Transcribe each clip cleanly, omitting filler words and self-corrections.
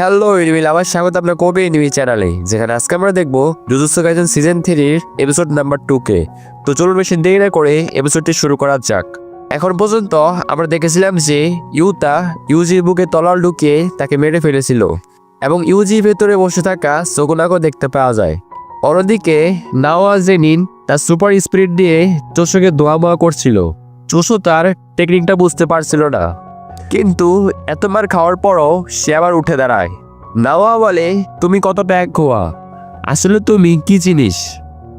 Hello enemy আবার স্বাগত আপনার কোবে এনিমি চ্যানেলে, যেখানে আজকে আমরা দেখবো jujutsu Kaisen season 3 episode number 2 কে। তো চলুন বেশি দেরি না করে এপিসোডটি শুরু করা যাক। এখন পর্যন্ত আমরা দেখেছিলাম যে ইউতা ইউজির বুকে তলাল ঢুকিয়ে তাকে মেরে ফেলেছিল এবং ইউজির ভেতরে বসে থাকা সোকুনাকে দেখতে পাওয়া যায়। অন্যদিকে নাওয়া জেনিন তার সুপার স্পিরিট দিয়ে চোসোকে দোয়া করছিল। চোসো তার টেকনিকটা বুঝতে পারছিল না, কিন্তু এতবার খাওয়ার পরও সে আবার উঠে দাঁড়ায়। নাওয়া বলে, তুমি কতটা এক গোয়া, আসলে তুমি কি জিনিস?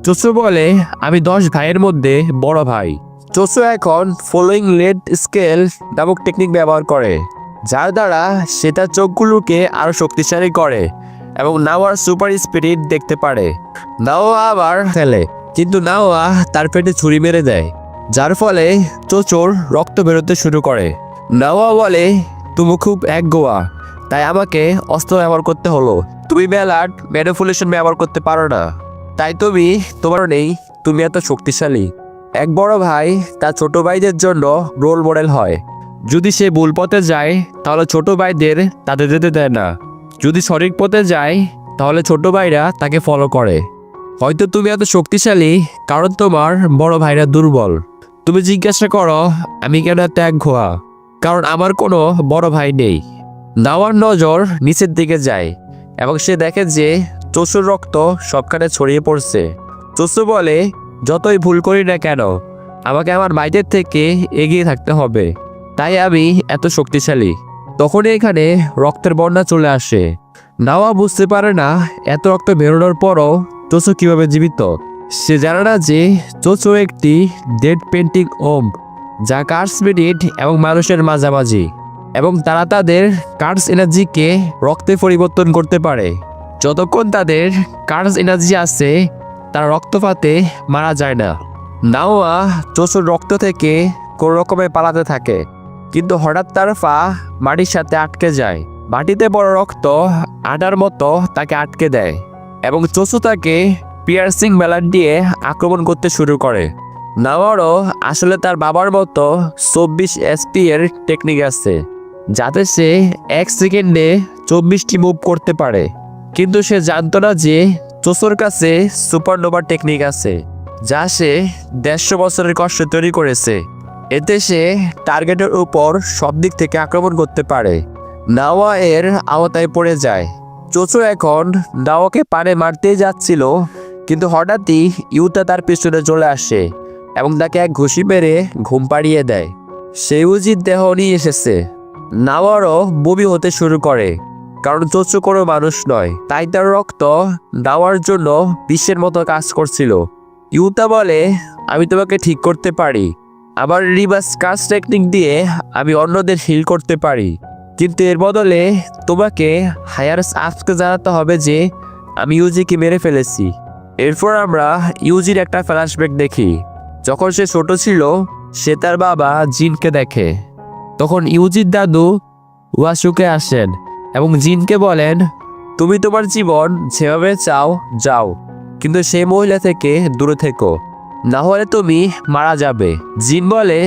চোসো বলে, আমি 10 ভাইয়ের মধ্যে বড় ভাই। চোসো এখন ফলোইং লেড স্কেল নামক টেকনিক ব্যবহার করে, যার দ্বারা সে তার চোখগুলোকে আরো শক্তিশালী করে এবং নাওয়ার সুপার স্পিরিট দেখতে পারে। নাওয়া আবার খেলে, কিন্তু নাওয়া তার পেটে ছুরি মেরে দেয়, যার ফলে চোচোর রক্ত বেরোতে শুরু করে। নাওয়া বলে, তুমি খুব এক গোয়া, তাই আমাকে অস্ত্র ব্যবহার করতে হলো। তুমি ব্যালাড ম্যানিপুলেশন ব্যবহার করতে পারো না, তাই তুমি তোমার নেই, তুমি এত শক্তিশালী। এক বড় ভাই তার ছোট ভাইদের জন্য রোল মডেল হয়। যদি সে ভুল পথে যায় তাহলে ছোট ভাইদের তাদের যেতে দেয় না, যদি সঠিক পথে যায় তাহলে ছোট ভাইরা তাকে ফলো করে। হয়তো তুমি এত শক্তিশালী কারণ তোমার বড় ভাইরা দুর্বল। তুমি জিজ্ঞাসা করো আমি কেন এত এক গোয়া, কারণ আমার কোনো বড় ভাই নেই। নাওয়ার নজর নিচের দিকে যায় এবং সে দেখে যে চোসোর রক্ত সবখানে ছড়িয়ে পড়ছে। চোসো বলে, যতই ভুল করি না কেন আমাকে আমার ভাইদের থেকে এগিয়ে থাকতে হবে, তাই আমি এত শক্তিশালী। তখনই এখানে রক্তের বন্যা চলে আসে। নাওয়া বুঝতে পারে না এত রক্ত বেরোনোর পরও চোসো কিভাবে জীবিত। সে জানে না যে চোসো একটি ডেড পেন্টিং ওম, যা কার্স স্পিরিট এবং মানুষের মাঝামাঝি, এবং তারা তাদের কার্স এনার্জিকে রক্তে পরিবর্তন করতে পারে। যতক্ষণ তাদের কার্স এনার্জি আছে তারা রক্তপাতে মারা যায় না। নাওয়া চোসোর রক্ত থেকে কোনো রকমে পালাতে থাকে, কিন্তু হঠাৎ তার পা মাটির সাথে আটকে যায়। মাটিতে বড় রক্ত আটার মতো তাকে আটকে দেয় এবং চোসো তাকে পিয়ার্সিং ব্যালাড দিয়ে আক্রমণ করতে শুরু করে। নাওয়ারও আসলে তার বাবার মতো 24 এসপি এর টেকনিক আছে, যাতে সে 1 সেকেন্ডে 24টি মুভ করতে পারে, কিন্তু সে জানতো না যে চোসোর কাছে সুপারনোভা টেকনিক আছে, যা সে 150 বছরের কষ্টে তৈরি করেছে। এতে সে টার্গেটের উপর সব দিক থেকে আক্রমণ করতে পারে। নাওয়া এর আওতায় পড়ে যায়। চোসো এখন নাওয়াকে পানে মারতেই যাচ্ছিল, কিন্তু হঠাৎই ইউতা তার পিছনে চলে আসে এবং তাকে এক ঘুষি মেরে ঘুম পাড়িয়ে দেয়। সে ইউজির দেহ নিয়ে এসেছে। নাওয়ারও বমি হতে শুরু করে, কারণ চোচো কোনো মানুষ নয়, তাই তার রক্ত নাওয়ার জন্য বিশ্বের মতো কাজ করছিল। ইউতা বলে, আমি তোমাকে ঠিক করতে পারি, আমার রিভার্স কাজ টেকনিক দিয়ে আমি অন্যদের হিল করতে পারি, কিন্তু এর বদলে তোমাকে হায়ার আপসকে জানাতে হবে যে আমি ইউজিকে মেরে ফেলেছি। এরপর আমরা ইউজির একটা ফ্ল্যাশব্যাক দেখি। যখন সে ছোট ছিল সে তার বাবা জিনকে দেখে। তখন ইউজির দাদু ওয়াসুকে আসেন এবং জিনকে বলেন, তুমি তোমার জীবন যেভাবে চাও যাও, কিন্তু সেই মহিলা থেকে দূরে থেকো, না হলে তুমি মারা যাবে। জিন বলে,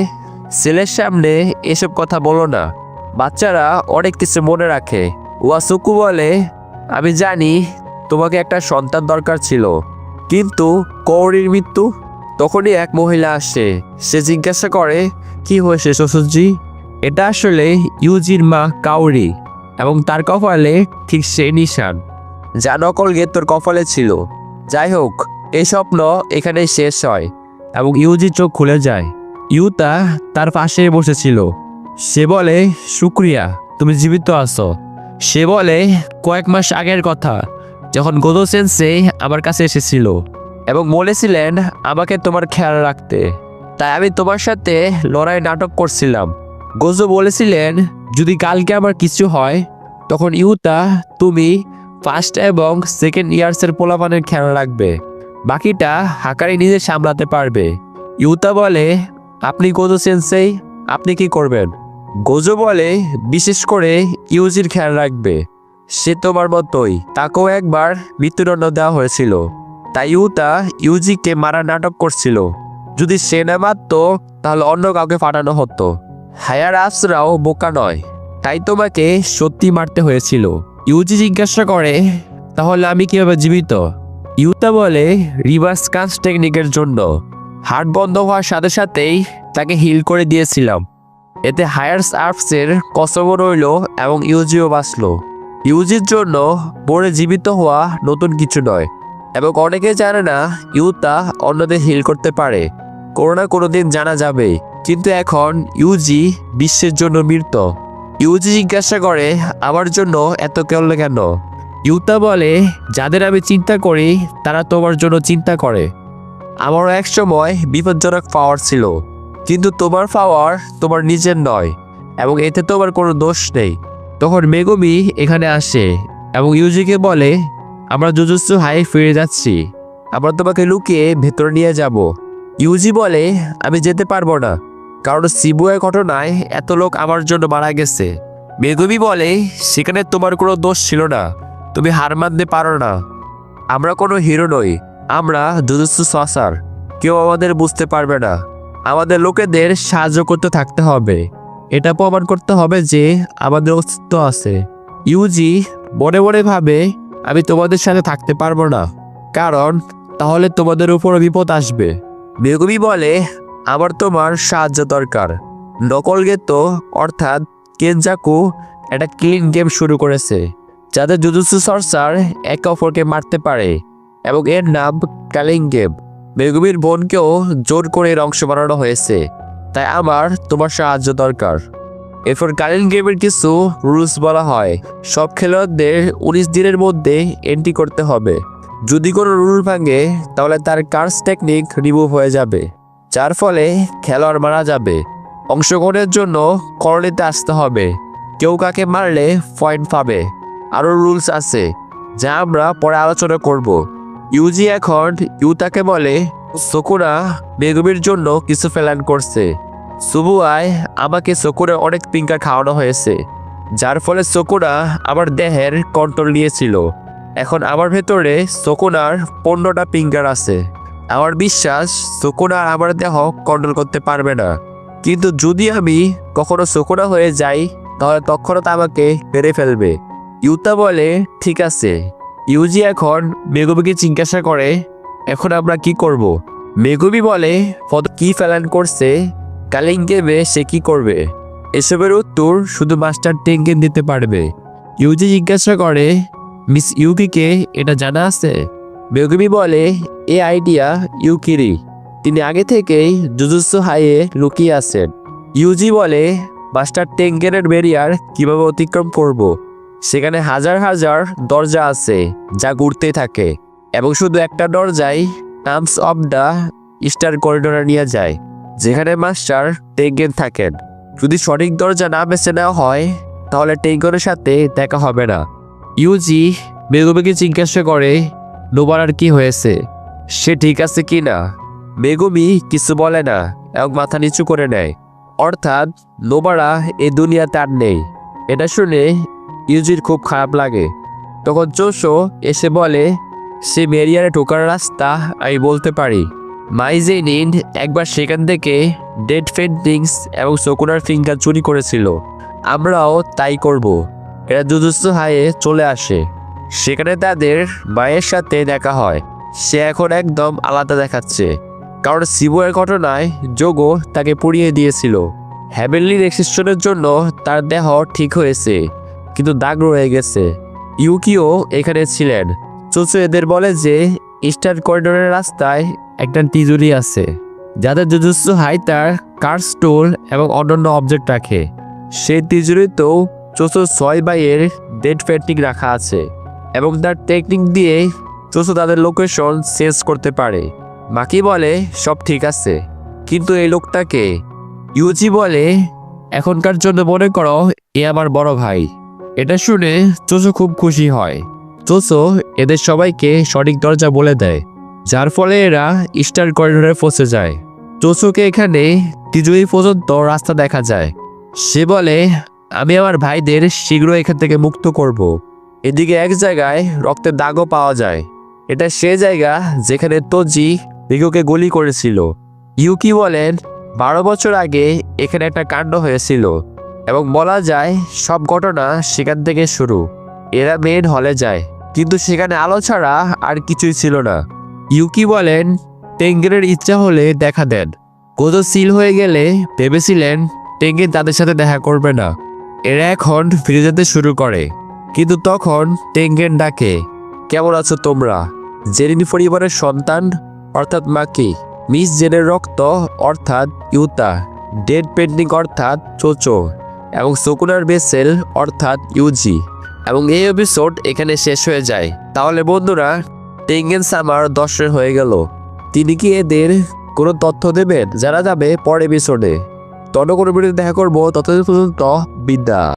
ছেলের সামনে এসব কথা বলো না, বাচ্চারা অনেক কিছু মনে রাখে। ওয়াসুকু বলে, আমি জানি তোমাকে একটা সন্তান দরকার ছিল, কিন্তু কৌরির মৃত্যু। তখনই এক মহিলা আসে। সে জিজ্ঞাসা করে, কি হয়েছে শ্বশুরজি? এটা আসলে ইউজির মা কাউরি, এবং তার কপালে ঠিক সেই নিশান যা নকল গেতোর কপালে ছিল। যাই হোক, এই স্বপ্ন এখানে শেষ হয় এবং ইউজির চোখ খুলে যায়। ইউতা তার পাশে বসেছিল। সে বলে, শুক্রিয়া, তুমি জীবিত আছো। সে বলে, কয়েক মাস আগের কথা, যখন গোদো সেন্সেই আমার কাছে এসেছিল এবং বলেছিলেন আমাকে তোমার খেয়াল রাখতে, তাই আমি তোমার সাথে লড়াই নাটক করছিলাম। গোজো বলেছিলেন যদি কালকে আমার কিছু হয় তখন ইউতা তুমি ফার্স্ট এবং সেকেন্ড ইয়ার্সের পোলাপানের খেয়াল রাখবে, বাকিটা হাকারি নিজে সামলাতে পারবে। ইউতা বলে, আপনি গোজো সেন্সেই, আপনি কি করবেন? গোজো বলে, বিশেষ করে ইউজির খেয়াল রাখবে, সে তোমার মতোই, তাকেও একবার মৃত্যুদণ্ড দেওয়া হয়েছিল, তাই ইউতা ইউজিকে মারার নাটক করছিল। যদি সে না মারত তাহলে অন্য কাউকে পাঠানো হতো। হায়ার আপসরাও বোকা নয়, তাই তোমাকে সত্যি মারতে হয়েছিল। ইউজি জিজ্ঞাসা করে, তাহলে আমি কিভাবে জীবিত? ইউতা বলে, রিভার্স কাজ টেকনিকের জন্য। হার্ট বন্ধ হওয়ার সাথে সাথেই তাকে হিল করে দিয়েছিলাম। এতে হায়ার্স আর্টসের কসমও রইল এবং ইউজিও বাঁচল। ইউজির জন্য পরে জীবিত হওয়া নতুন কিছু নয়, এবং অনেকে জানে না ইউতা অন্যদের হিল করতে পারে। কোনোদিন জানা যাবে, কিন্তু এখন ইউজি বিশ্বের জন্য মৃত। ইউজি জিজ্ঞাসা করে, আমার জন্য এত করলে কেন? ইউতা বলে, যাদের আমি চিন্তা করি তারা তোমার জন্য চিন্তা করে। আমারও এক সময় বিপজ্জনক পাওয়ার ছিল, কিন্তু তোমার পাওয়ার তোমার নিজের নয়, এবং এতে তোমার কোনো দোষ নেই। তখন মেগুমি এখানে আসে এবং ইউজিকে বলে, আমরা জুজুৎসু হাই ফিরে যাচ্ছি, আমরা তোমাকে লুকিয়ে ভেতরে নিয়ে যাব। ইউজি বলে, আমি যেতে পারবো না, কারণ শিবুয়ের ঘটনায় এত লোক আমার জন্য মারা গেছে। মেগুমি বলে, সেখানে তোমার কোনো দোষ ছিল না, তুমি হার মানতে পারো না। আমরা কোনো হিরো নই, আমরা জুজুৎসু সসার। কেউ আমাদের বুঝতে পারবে না। আমাদের লোকেদের সাহায্য করতে থাকতে হবে, এটা প্রমাণ করতে হবে যে আমাদের অস্তিত্ব আছে। ইউজি মনে মনে ভাবে, আমি তোমাদের সাথে থাকতে পারবো না, কারণ তাহলে তোমাদের উপর বিপদ আসবে। মেগুমি বলে, আমার তোমার সাহায্য দরকার। নকল গেতো অর্থাৎ কেনজাকু একটা ক্লিন গেম শুরু করেছে, যাতে জুজুৎসু সর্সার একে অপরকে মারতে পারে, এবং এর নাম কালিং গেম। মেগুমির বোনকেও জোর করে এর অংশ বানানো হয়েছে, তাই আমার তোমার সাহায্য দরকার। এরপর কালিং গেমের কিছু রুলস বলা হয়। সব খেলোয়াড়দের 19 দিনের মধ্যে এন্ট্রি করতে হবে। যদি কোনো রুল ভাঙে তাহলে তার কার্স টেকনিক রিমুভ হয়ে যাবে, যার ফলে খেলোয়াড় মারা যাবে। অংশগ্রহণের জন্য কলোনিতে আসতে হবে, কেউ কাকে মারলে পয়েন্ট পাবে। আরও রুলস আছে যা আমরা পরে আলোচনা করব। ইউজি এখন ইউতাকে বলে, সকুরা মেগুমির জন্য কিছু প্ল্যান করছে। সুবুয়ায় আমাকে সকুরা অনেক পিঙ্কা খাওয়ানো হয়েছে, যার ফলে সকুরা আমার দেহের কন্ট্রোল নিয়েছিল। এখন আমার ভেতরে সকুনার 15টা পিঙ্কার আছে। আমার বিশ্বাস সকুনা আমার দেহ কন্ট্রোল করতে পারবে না, কিন্তু যদি আমি কখনো সকুনা হয়ে যাই তাহলে তৎক্ষণাৎ আমাকে মেরে ফেলবে। ইউতা বলে, ঠিক আছে। ইউজি এখন মেগুমিকে জিজ্ঞাসা করে, এখন আমরা কি করব? মেগুমি বলে, ফটো কি প্ল্যান করছে, কালিং গেমে সে কি করবে, এসবের উত্তর শুধু মাস্টার টেঙ্গেন দিতে পারবে। ইউজি জিজ্ঞাসা করে, মিস ইউকিকে এটা জানা আছে? মেগুমি বলে, এই আইডিয়া ইউকিরি, তিনি আগে থেকেই জুজুৎসু হাইয়ে লুকিয়ে আছেন। ইউজি বলে, মাস্টার টেঙ্গেনের ব্যারিয়ার কিভাবে অতিক্রম করব? সেখানে হাজার হাজার দরজা আছে যা ঘুরতে থাকে, এবং শুধু একটা দরজায় টার্মস অফ দ্য স্টার করিডোরে নিয়ে যায়, যেখানে মাস্টার টেঙ্গেন থাকেন। যদি সঠিক দরজা না বেছে নেওয়া হয় তাহলে টেঙ্গনের সাথে দেখা হবে না। ইউজি মেগুমিকে জিজ্ঞাসা করে, নোবারার কি হয়েছে, সে ঠিক আছে কি না? মেগুমি কিছু বলে না এবং মাথা নিচু করে নেয়, অর্থাৎ নোবারা এই দুনিয়াতে আর নেই। এটা শুনে ইউজির খুব খারাপ লাগে। তখন চোশো এসে বলে, সে মেরিয়ারে ঢোকার রাস্তা আমি বলতে পারি। মাইজেনিন একবার সেখান থেকে ডেড পেন্টিংস এবং সকুনার ফিঙ্গার চুরি করেছিল, আমরাও তাই করব। এরা জুজুৎসু হাইয়ে চলে আসে, সেখানে তাদের মায়ের সাথে দেখা হয়। সে এখন একদম আলাদা দেখাচ্ছে, কারণ শিবুয়ের ঘটনায় যোগো তাকে পুড়িয়ে দিয়েছিল। হ্যাভেনলি রেজিস্ট্রেশনের জন্য তার দেহ ঠিক হয়েছে, কিন্তু দাগ রয়ে গেছে। ইউকিও এখানে ছিলেন। চোচো এদের বলে যে স্টার করিডোরের রাস্তায় একটা তিজুরি আছে, যাতে জুজুৎসু হাই তার কার স্টোল এবং অন্যান্য অবজেক্ট রাখে। সেই তিজুরিতেও চোচো 6 বাইয়ের ডেড পেন্টিং রাখা আছে, এবং তার টেকনিক দিয়ে চোচো তাদের লোকেশন চেঞ্জ করতে পারে। বাকি বলে সব ঠিক আছে, কিন্তু এই লোকটাকে? ইউজি বলে, এখনকার জন্য মনে করো এ আমার বড় ভাই। এটা শুনে চোচো খুব খুশি হয়। চোচো এদের সবাইকে সঠিক দরজা বলে দেয়, যার ফলে এরা স্টার করিডোরে পৌঁছে যায়। চোচোকে এখানে তিজুরি পর্যন্ত রাস্তা দেখা যায়। সে বলে, আমি আমার ভাইদের শীঘ্র এখান থেকে মুক্ত করব। এদিকে এক জায়গায় রক্তের দাগও পাওয়া যায়। এটা সে জায়গা যেখানে তোজি রিকুকে গুলি করেছিল। ইউকি বলেন, 12 বছর আগে এখানে একটা কাণ্ড হয়েছিল, এবং বলা যায় সব ঘটনা সেখান থেকে শুরু। এরা মেন হলে যায়, কিন্তু সেখানে আলো ছাড়া আর কিছুই ছিল না। ইউকি বলেন টেঙ্গেনের ইচ্ছা হলে দেখা দেন। কোজো সিল হয়ে গেলে ভেবেছিলেন টেঙ্গেন তাদের সাথে দেখা করবে না। এরা এখন ফিরে যেতে শুরু করে, কিন্তু তখন টেঙ্গেন ডাকে, কেমন আছো তোমরা? জেরিনি পরিবারের সন্তান অর্থাৎ মাকি, মিস জেনের রক্ত অর্থাৎ ইউতা, ডেড পেন্টিং অর্থাৎ চোচো, এবং সুকুনার বেসেল অর্থাৎ ইউজি। এবং এই এপিসোড এখানে শেষ হয়ে যায়। তাহলে বন্ধুরা, টেঙ্গেন সামার 10 হয়ে গেল। তিনি কি এদের কোনো তথ্য দেবেন? জানা যাবে পরের এপিসোডে। তখন কোনো ভিডিও দেখা করবো, ততদিন পর্যন্ত বিদায়।